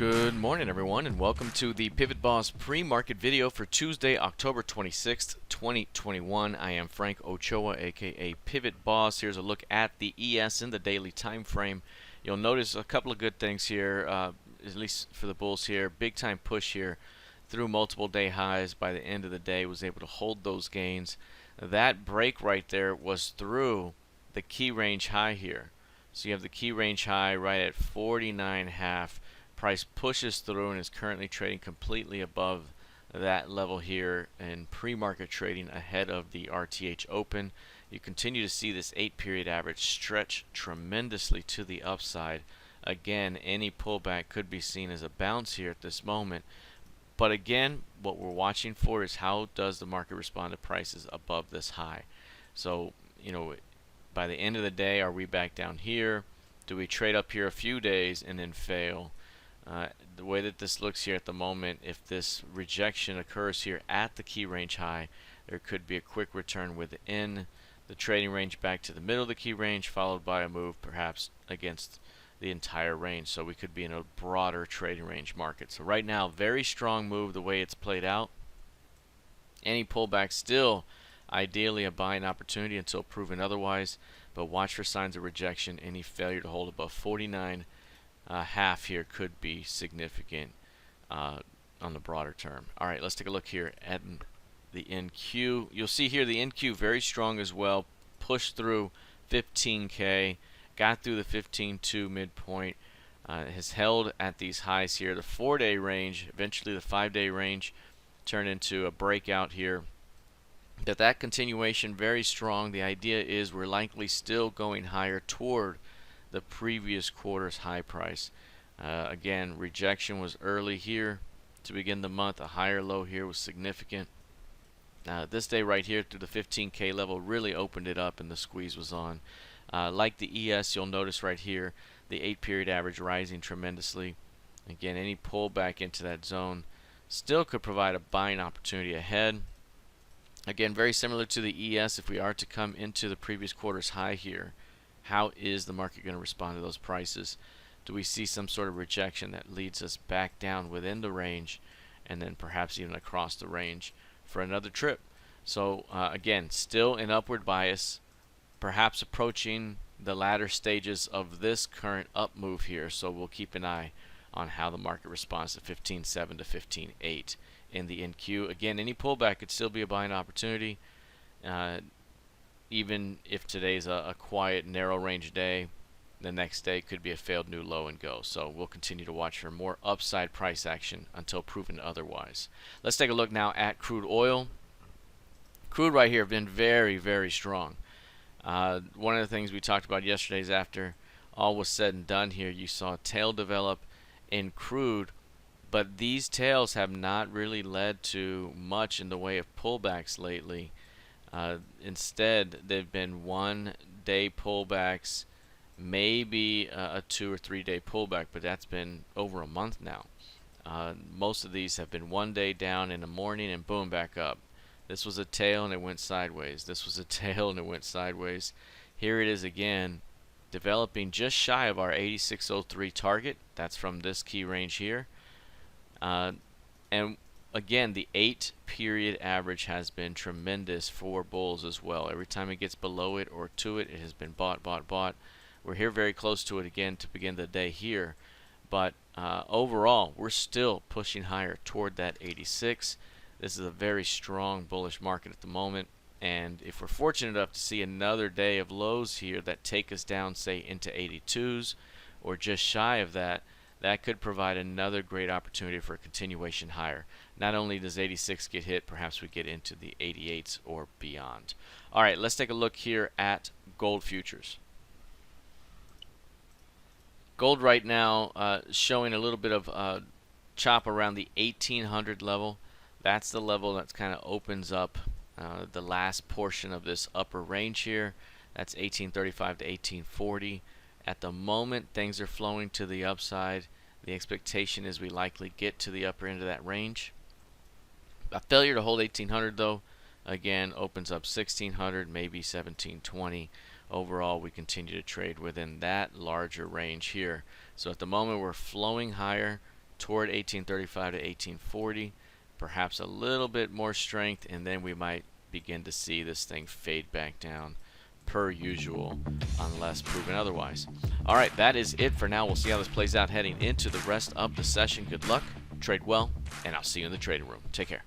Good morning, everyone, and welcome to the PivotBoss pre-market video for Tuesday, October 26th, 2021. I am Frank Ochoa, aka PivotBoss. Here's a look at the ES in the daily time frame. You'll notice a couple of good things here, at least for the bulls here. Big time push here through multiple day highs. By the end of the day, was able to hold those gains. That break right there was through the key range high here. So you have the key range high right at 49.5. Price pushes through and is currently trading completely above that level here in pre-market trading ahead of the RTH open. You continue to see this 8-period average stretch tremendously to the upside. Again, any pullback could be seen as a bounce here at this moment. But again, what we're watching for is how does the market respond to prices above this high. So, by the end of the day, are we back down here? Do we trade up here a few days and then fail? The way that this looks here at the moment, if this rejection occurs here at the key range high, there could be a quick return within the trading range back to the middle of the key range, followed by a move perhaps against the entire range. So we could be in a broader trading range market. So right now, very strong move the way it's played out. Any pullback still ideally a buying opportunity until proven otherwise, but watch for signs of rejection. Any failure to hold above 49 half here could be significant on the broader term. Alright, let's take a look here at the NQ. You'll see here the NQ very strong as well. Pushed through 15K, got through the 15.2 midpoint, has held at these highs here. The 4-day range, eventually the 5-day range, turned into a breakout here. That continuation very strong. The idea is we're likely still going higher toward the previous quarter's high price. Again, rejection was early here to begin the month. A higher low here was significant. This day right here through the 15K level really opened it up and the squeeze was on. Like the ES, you'll notice right here the 8-period average rising tremendously. Again, any pullback into that zone still could provide a buying opportunity ahead. Again, very similar to the ES, if we are to come into the previous quarter's high here, how is the market going to respond to those prices? Do we see some sort of rejection that leads us back down within the range and then perhaps even across the range for another trip? So again, still an upward bias, perhaps approaching the latter stages of this current up move here. So we'll keep an eye on how the market responds to 15.7 to 15.8 in the NQ. Again, any pullback could still be a buying opportunity. Even if today's a quiet, narrow range day, the next day could be a failed new low and go. So we'll continue to watch for more upside price action until proven otherwise. Let's take a look now at crude oil. Crude right here have been very, very strong. One of the things we talked about yesterday is after all was said and done here, you saw a tail develop in crude, but these tails have not really led to much in the way of pullbacks lately. Instead, they've been 1-day pullbacks, maybe a 2 or 3 day pullback, but that's been over a month now. Most of these have been 1 day down in the morning and boom, back up. This was a tail and it went sideways. This was a tail and it went sideways. Here it is again, developing just shy of our 86.03 target. That's from this key range here. And again, the 8-period average has been tremendous for bulls as well. Every time it gets below it or to it, it has been bought. We're here very close to it again to begin the day here. But overall, we're still pushing higher toward that 86. This is a very strong bullish market at the moment. And if we're fortunate enough to see another day of lows here that take us down, say, into 82s or just shy of that, that could provide another great opportunity for a continuation higher. Not only does 86 get hit, perhaps we get into the 88s or beyond. All right, let's take a look here at gold futures. Gold right now showing a little bit of chop around the 1800 level. That's the level that kind of opens up the last portion of this upper range here. That's 1835 to 1840. At the moment, things are flowing to the upside. The expectation is we likely get to the upper end of that range. A failure to hold 1800 though, again, opens up 1600, maybe 1720. Overall, we continue to trade within that larger range here. So at the moment, we're flowing higher toward 1835 to 1840. Perhaps a little bit more strength, and then we might begin to see this thing fade back down per usual, unless proven otherwise. All right, that is it for now. We'll see how this plays out heading into the rest of the session. Good luck, trade well, and I'll see you in the trading room. Take care.